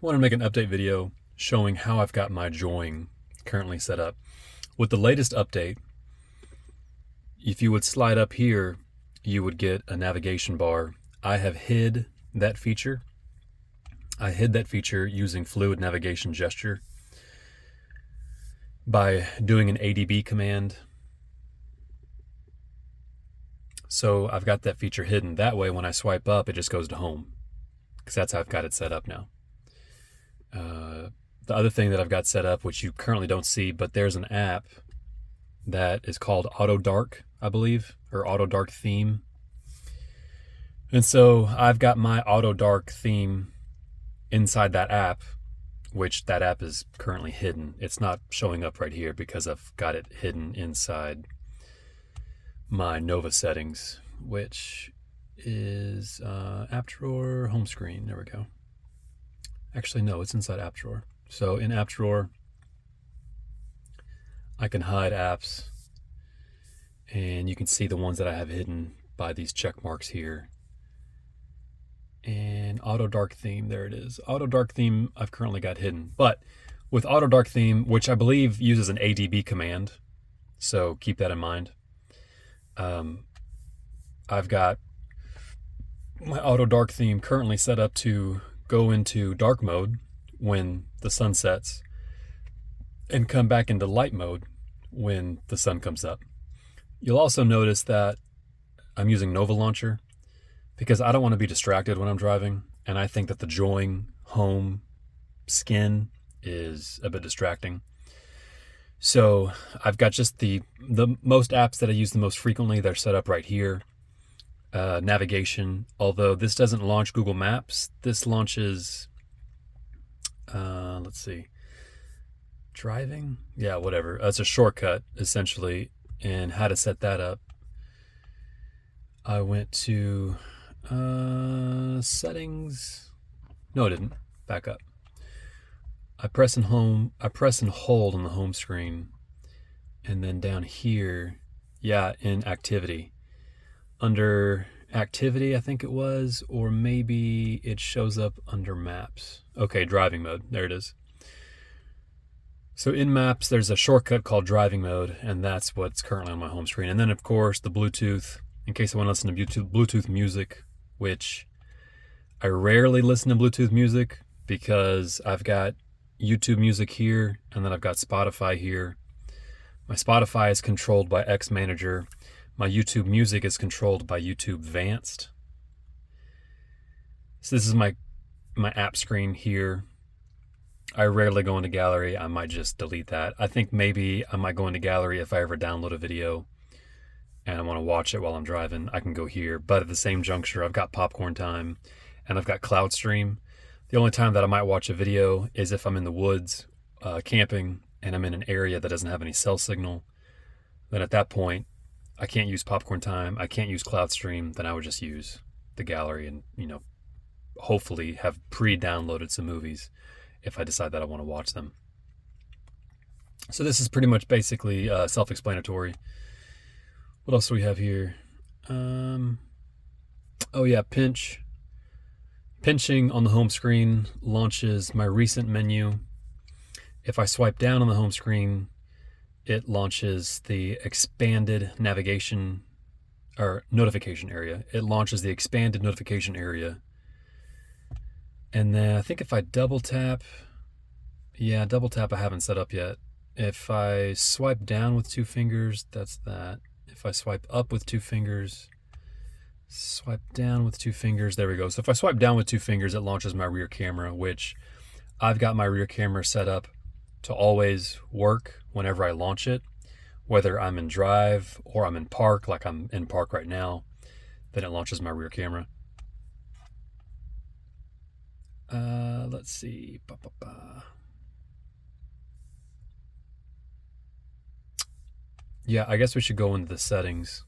want to make an update video showing how I've got my join currently set up. With the latest update, if you would slide up here, you would get a navigation bar. I have hid that feature. I hid that feature using fluid navigation gesture by doing an ADB command. So I've got that feature hidden. That way, when I swipe up, it just goes to home, because that's how I've got it set up now. The other thing that I've got set up, which you currently don't see, but there's an app that is called Auto Dark, I believe, or Auto Dark Theme. And so I've got my Auto Dark theme inside that app, which that app is currently hidden. It's not showing up right here because I've got it hidden inside my Nova settings, which is app drawer, home screen. There we go. Actually, no, it's inside app drawer. So in app drawer, I can hide apps, and you can see the ones that I have hidden by these check marks here. And Auto Dark Theme, there it is. Auto Dark Theme I've currently got hidden. But with Auto Dark Theme, which I believe uses an ADB command, so keep that in mind. I've got my Auto Dark Theme currently set up to go into dark mode when the sun sets and come back into light mode when the sun comes up. You'll also notice that I'm using Nova Launcher because I don't want to be distracted when I'm driving, and I think that the join home skin is a bit distracting. So I've got just the most apps that I use the most frequently. They're set up right here. Navigation, although this doesn't launch Google Maps, this launches, let's see, driving? Yeah, whatever. It's a shortcut, essentially. And how to set that up, I went to settings. No, I didn't. Back up. I press and hold on the home screen, and then down here, yeah, in activity. Under activity, I think it was, or maybe it shows up under maps. Okay, driving mode. There it is. So in maps, there's a shortcut called driving mode, and that's what's currently on my home screen. And then, of course, the Bluetooth, in case I want to listen to Bluetooth music, which I rarely listen to Bluetooth music because I've got YouTube music here, and then I've got Spotify here. My Spotify is controlled by X Manager. My YouTube music is controlled by YouTube Vanced. So this is my app screen here. I rarely go into gallery. I might just delete that. I think maybe I might go into gallery if I ever download a video and I want to watch it while I'm driving. I can go here. But at the same juncture, I've got popcorn time and I've got cloud stream. The only time that I might watch a video is if I'm in the woods camping and I'm in an area that doesn't have any cell signal. Then at that point, I can't use popcorn time. I can't use cloud stream. Then I would just use the gallery and, hopefully have pre-downloaded some movies if I decide that I want to watch them. So this is pretty much basically self-explanatory. What else do we have here? Oh yeah, Pinching on the home screen launches my recent menu. If I swipe down on the home screen, it launches the expanded navigation or notification area. It launches the expanded notification area. And then I think if I double tap I haven't set up yet. If I swipe down with two fingers, that's that. If I swipe up with two fingers, swipe down with two fingers, there we go. So if I swipe down with two fingers, it launches my rear camera, which I've got my rear camera set up to always work whenever I launch it, whether I'm in drive or I'm in park, like I'm in park right now, then it launches my rear camera. Let's see. Yeah, I guess we should go into the settings.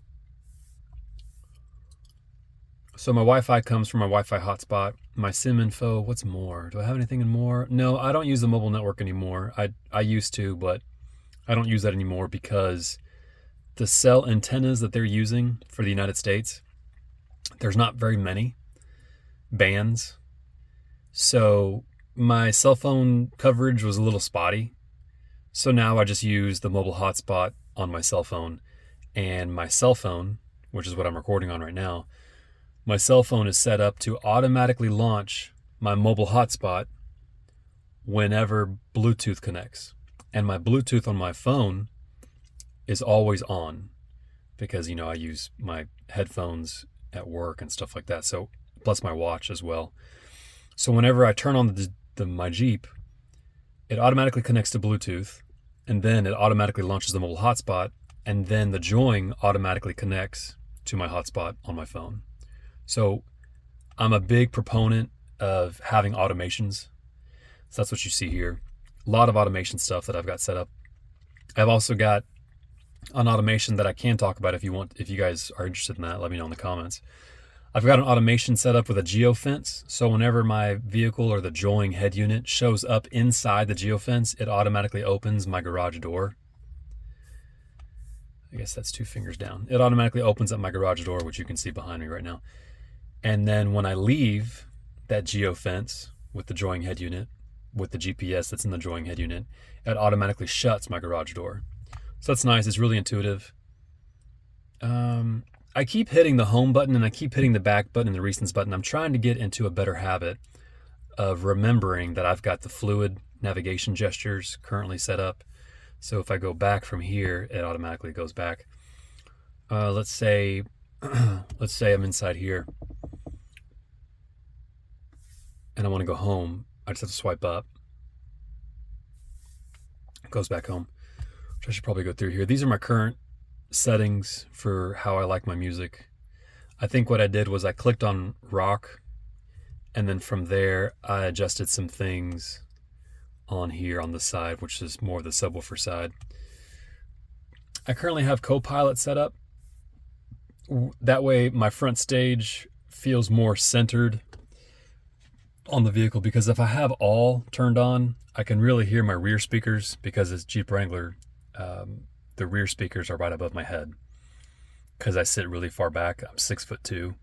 So my Wi-Fi comes from my Wi-Fi hotspot. My SIM info, what's more? Do I have anything in more? No, I don't use the mobile network anymore. I used to, but I don't use that anymore because the cell antennas that they're using for the United States, there's not very many bands. So my cell phone coverage was a little spotty. So now I just use the mobile hotspot on my cell phone. And my cell phone, which is what I'm recording on right now, my cell phone is set up to automatically launch my mobile hotspot whenever Bluetooth connects. And my Bluetooth on my phone is always on because, you know, I use my headphones at work and stuff like that. So, plus my watch as well. So whenever I turn on my Jeep, it automatically connects to Bluetooth, and then it automatically launches the mobile hotspot, and then the join automatically connects to my hotspot on my phone. So I'm a big proponent of having automations. So that's what you see here. A lot of automation stuff that I've got set up. I've also got an automation that I can talk about if you want. If you guys are interested in that, let me know in the comments. I've got an automation set up with a geofence. So whenever my vehicle or the join head unit shows up inside the geofence, it automatically opens my garage door. I guess that's 2 fingers down. It automatically opens up my garage door, which you can see behind me right now. And then when I leave that geofence with the join head unit, with the GPS that's in the join head unit, it automatically shuts my garage door. So that's nice. It's really intuitive. I keep hitting the home button and I keep hitting the back button and the recents button. I'm trying to get into a better habit of remembering that I've got the fluid navigation gestures currently set up. So if I go back from here, it automatically goes back. Let's say I'm inside here and I want to go home. I just have to swipe up. It goes back home. Which I should probably go through here. These are my current settings for how I like my music. I think what I did was I clicked on rock, and then from there I adjusted some things on here on the side, which is more the subwoofer side. I currently have Copilot set up. That way my front stage feels more centered on the vehicle, because if I have all turned on, I can really hear my rear speakers, because it's Jeep Wrangler. The rear speakers are right above my head because I sit really far back. I'm 6'2".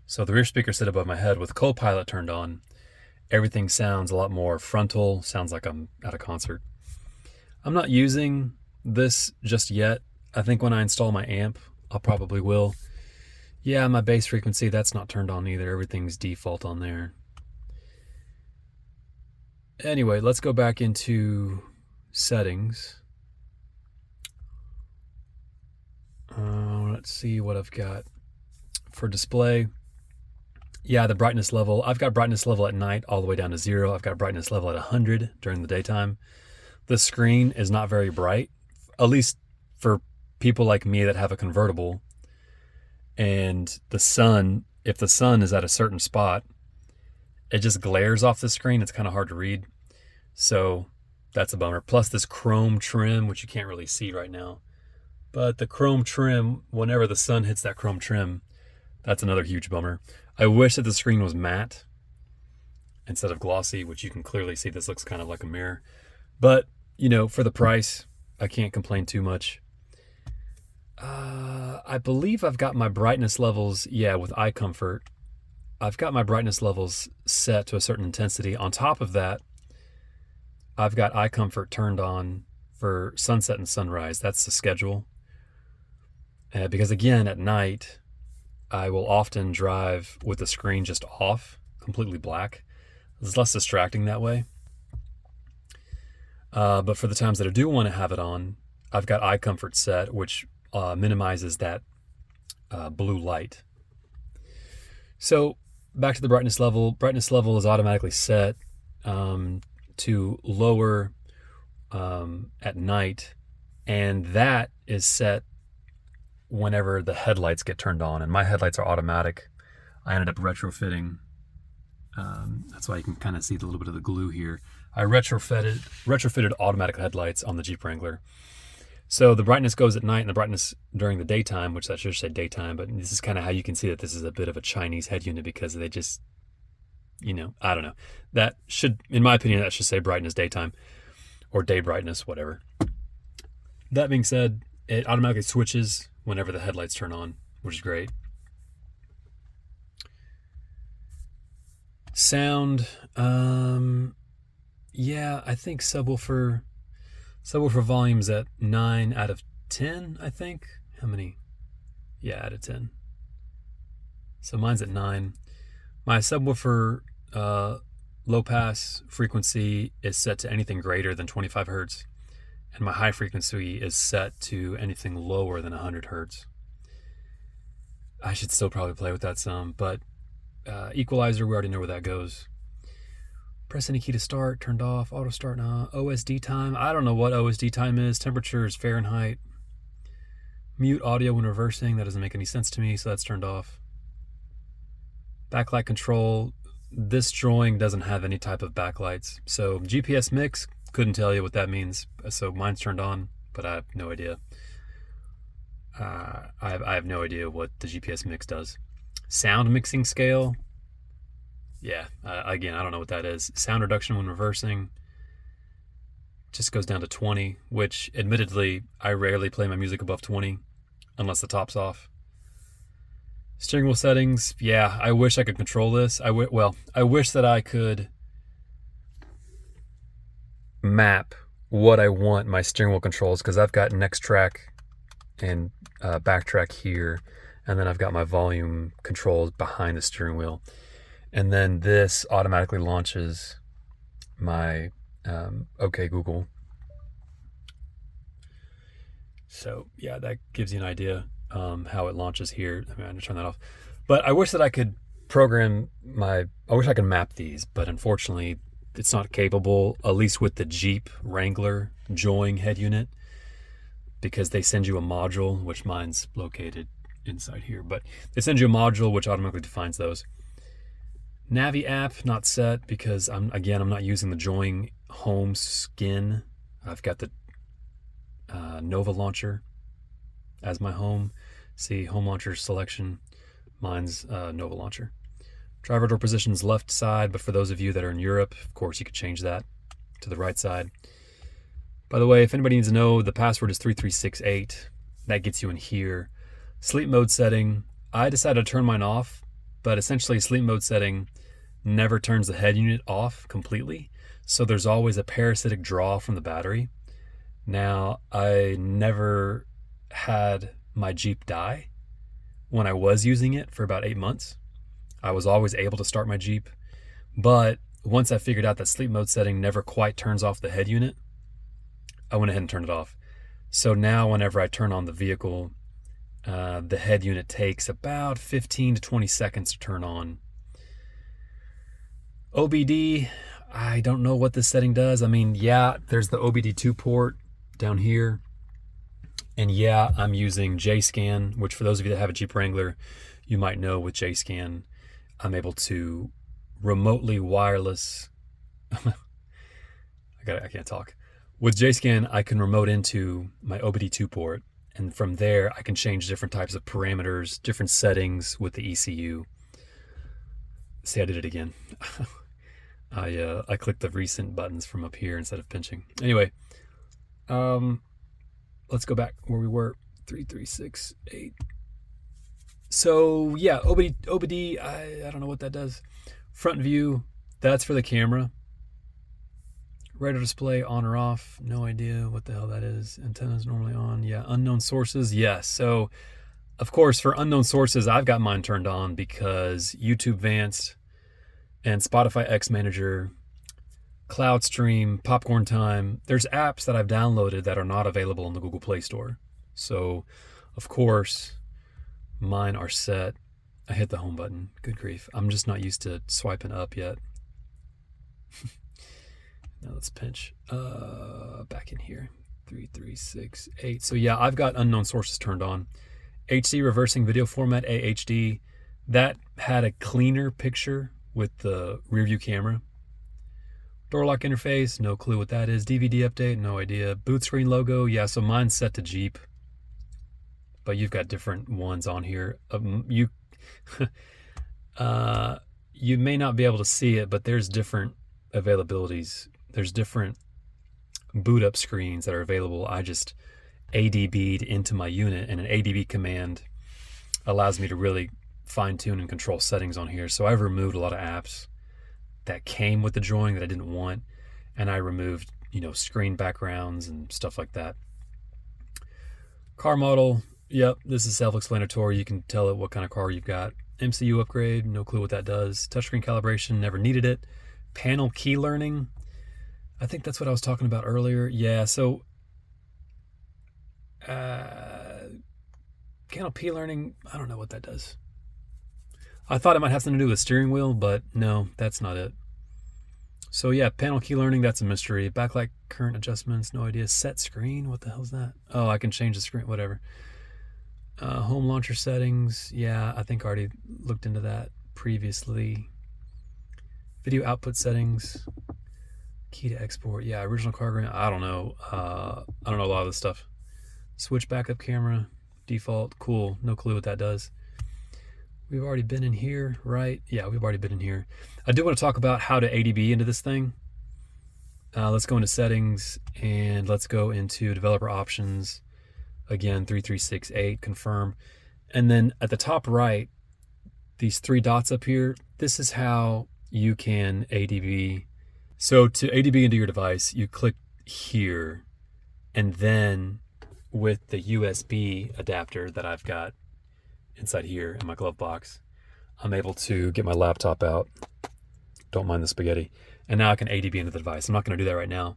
So the rear speakers sit above my head. With Copilot turned on, everything sounds a lot more frontal, sounds like I'm at a concert. I'm not using this just yet. I think when I install my amp, I probably will. Yeah, my bass frequency, that's not turned on either. Everything's default on there. Anyway, let's go back into settings. Let's see what I've got for display. Yeah, the brightness level. I've got brightness level at night all the way down to 0. I've got brightness level at 100 during the daytime. The screen is not very bright, at least for people like me that have a convertible. And the sun, if the sun is at a certain spot, it just glares off the screen. It's kind of hard to read. So that's a bummer. Plus this chrome trim, which you can't really see right now. But the chrome trim, whenever the sun hits that chrome trim, that's another huge bummer. I wish that the screen was matte instead of glossy, which you can clearly see. This looks kind of like a mirror. But, you know, for the price, I can't complain too much. I believe I've got my brightness levels, with eye comfort. I've got my brightness levels set to a certain intensity. On top of that, I've got eye comfort turned on for sunset and sunrise. That's the schedule. Because again, at night, I will often drive with the screen just off, completely black. It's less distracting that way. But for the times that I do want to have it on, I've got eye comfort set, which minimizes that blue light. So back to the brightness level. Brightness level is automatically set to lower at night, and that is set whenever the headlights get turned on, and my headlights are automatic. I ended up retrofitting. That's why you can kind of see a little bit of the glue here. I retrofitted automatic headlights on the Jeep Wrangler. So the brightness goes at night and the brightness during the daytime, which I should say daytime, but this is kind of how you can see that this is a bit of a Chinese head unit, because they just, I don't know. That should, in my opinion, that should say brightness daytime or day brightness, whatever. That being said, it automatically switches whenever the headlights turn on, which is great. Sound, Yeah, I think subwoofer volume's at 9 out of 10, I think. How many? Yeah, out of 10. So mine's at 9. My subwoofer low pass frequency is set to anything greater than 25 hertz, and my high frequency is set to anything lower than 100 hertz. I should still probably play with that some, but equalizer, we already know where that goes. Press any key to start, turned off, auto start now. OSD time, I don't know what OSD time is. Temperature is Fahrenheit. Mute audio when reversing, that doesn't make any sense to me, so that's turned off. Backlight control, this drawing doesn't have any type of backlights. So GPS mix, couldn't tell you what that means. So mine's turned on, but I have no idea. I have no idea what the GPS mix does. Sound mixing scale, yeah, again, I don't know what that is. Sound reduction when reversing just goes down to 20, which admittedly, I rarely play my music above 20 unless the top's off. Steering wheel settings, yeah, I wish I could control this. I wish that I could map what I want my steering wheel controls, because I've got next track and backtrack here, and then I've got my volume controls behind the steering wheel. And then this automatically launches my OK Google. So yeah, that gives you an idea how it launches here. I'm going to turn that off. But I wish that I could I wish I could map these, but unfortunately it's not capable, at least with the Jeep Wrangler Joying head unit, because they send you a module, which mine's located inside here, but they send you a module which automatically defines those. Navi app not set because I'm not using the Joying home skin. I've got the Nova launcher as my home. See, home launcher selection. Mine's Nova launcher. Driver door position's left side, but for those of you that are in Europe, of course, you could change that to the right side. By the way, if anybody needs to know, the password is 3368. That gets you in here. Sleep mode setting, I decided to turn mine off, but essentially sleep mode setting never turns the head unit off completely. So there's always a parasitic draw from the battery. Now, I never had my Jeep die when I was using it for about 8 months. I was always able to start my Jeep. But once I figured out that sleep mode setting never quite turns off the head unit, I went ahead and turned it off. So now whenever I turn on the vehicle, the head unit takes about 15 to 20 seconds to turn on. OBD, I don't know what this setting does. I mean, yeah, there's the OBD2 port down here. And yeah, I'm using JScan, which for those of you that have a Jeep Wrangler, you might know with JScan, I'm able to remotely wireless. I can't talk. With JScan, I can remote into my OBD2 port. And from there, I can change different types of parameters, different settings with the ECU. See, I did it again. I clicked the recent buttons from up here instead of pinching. Anyway, let's go back where we were. 3368. So yeah, OBD, I don't know what that does. Front view, that's for the camera. Radar display on or off, no idea what the hell that is. Antennas normally on, yeah. Unknown sources, yes. So of course for unknown sources, I've got mine turned on because YouTube Vanced and Spotify X Manager, Cloud Stream, Popcorn Time, there's apps that I've downloaded that are not available in the Google Play Store. So of course mine are set. I hit the home button, good grief. I'm just not used to swiping up yet. Now let's pinch back in here. 3368. So yeah, I've got unknown sources turned on. HD reversing video format, AHD. That had a cleaner picture with the rear view camera. Door lock interface, no clue what that is. DVD update, no idea. Boot screen logo, yeah, so mine's set to Jeep. But you've got different ones on here. You may not be able to see it, but there's different availabilities. There's different boot up screens that are available. I just ADB'd into my unit, and an ADB command allows me to really fine tune and control settings on here. So I've removed a lot of apps that came with the drawing that I didn't want. and I removed, screen backgrounds and stuff like that. Car model, yep, this is self-explanatory. You can tell it what kind of car you've got. MCU upgrade, no clue what that does. Touchscreen calibration, never needed it. Panel key learning, I think that's what I was talking about earlier. Yeah, so panel key learning, I don't know what that does. I thought it might have something to do with steering wheel, but no, that's not it. So yeah, panel key learning, that's a mystery. Backlight current adjustments, no idea. Set screen, what the hell's that? Oh, I can change the screen, whatever. Home launcher settings, yeah, I think I already looked into that previously. Video output settings, key to export, yeah, original car grant, I don't know. I don't know a lot of this stuff. Switch backup camera, default, cool, no clue what that does. We've already been in here, right? Yeah, we've already been in here. I do want to talk about how to ADB into this thing. Let's go into settings and let's go into developer options. Again, 3368, confirm. And then at the top right, these three dots up here, this is how you can ADB. So to ADB into your device, you click here, and then with the USB adapter that I've got inside here in my glove box, I'm able to get my laptop out. Don't mind the spaghetti. And now I can ADB into the device. I'm not going to do that right now.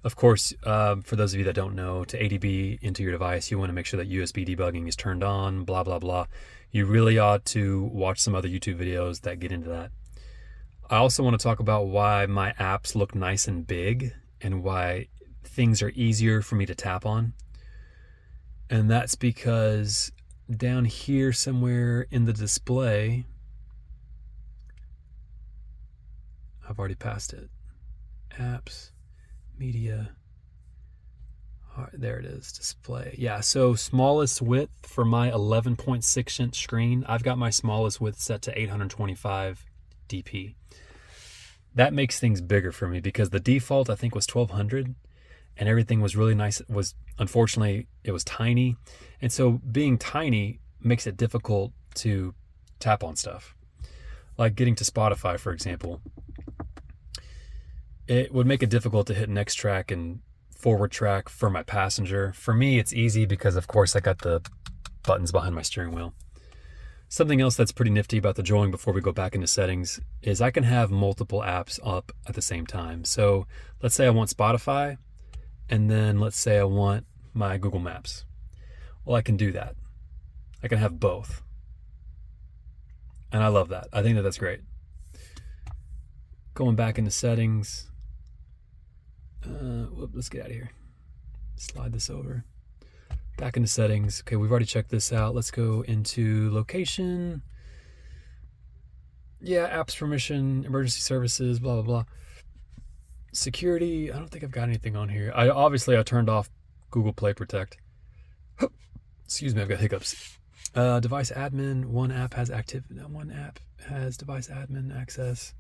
Of course, for those of you that don't know, to ADB into your device, you want to make sure that USB debugging is turned on, blah, blah, blah. You really ought to watch some other YouTube videos that get into that. I also want to talk about why my apps look nice and big and why things are easier for me to tap on. And that's because down here somewhere in the display, I've already passed it. Apps, media, there it is, display. Yeah, so smallest width for my 11.6-inch screen, I've got my smallest width set to 825 dp. That makes things bigger for me because the default I think was 1200 and everything was really nice. Unfortunately, it was tiny. And so being tiny makes it difficult to tap on stuff. Like getting to Spotify, for example. It would make it difficult to hit next track and forward track for my passenger. For me, it's easy because, of course, I got the buttons behind my steering wheel. Something else that's pretty nifty about the drawing before we go back into settings is I can have multiple apps up at the same time. So let's say I want Spotify, and then let's say I want my Google Maps. Well, I can do that. I can have both. And I love that. I think that that's great. Going back into settings. Let's get out of here. Slide this over. Back into settings. Okay, we've already checked this out. Let's go into location. Yeah, apps permission, emergency services, blah, blah, blah. Security, I don't think I've got anything on here. I turned off Google Play Protect. Excuse me, I've got hiccups. Device admin, one app has device admin access.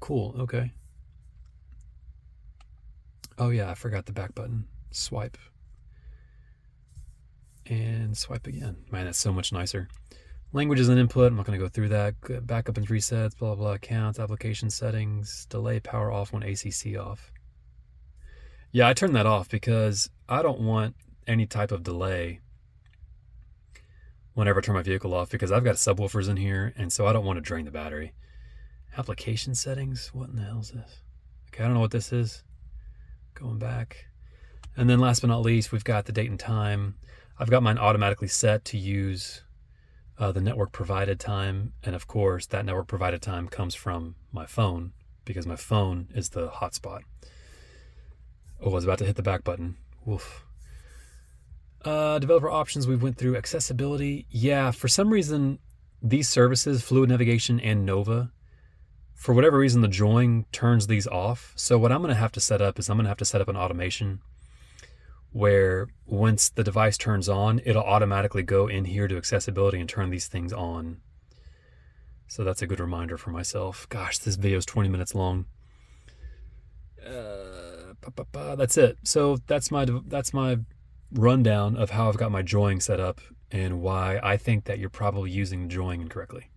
Cool, okay. Oh yeah, I forgot the back button. Swipe. And swipe again. Man, that's so much nicer. Language is an input. I'm not going to go through that. Backup and resets, blah, blah, accounts, application settings, delay power off when ACC off. Yeah, I turned that off because I don't want any type of delay whenever I turn my vehicle off because I've got subwoofers in here, and so I don't want to drain the battery. Application settings? What in the hell is this? Okay, I don't know what this is. Going back. And then last but not least, we've got the date and time. I've got mine automatically set to use the network provided time. And of course, that network provided time comes from my phone because my phone is the hotspot. Oh, I was about to hit the back button. Woof. Developer options, we went through. Accessibility. Yeah, for some reason, these services, Fluid Navigation and Nova, for whatever reason, the drawing turns these off. So what I'm going to have to set up is I'm going to have to set up an automation where once the device turns on, it'll automatically go in here to accessibility and turn these things on. So that's a good reminder for myself. Gosh, this video is 20 minutes long. That's it. So that's my rundown of how I've got my drawing set up and why I think that you're probably using drawing incorrectly.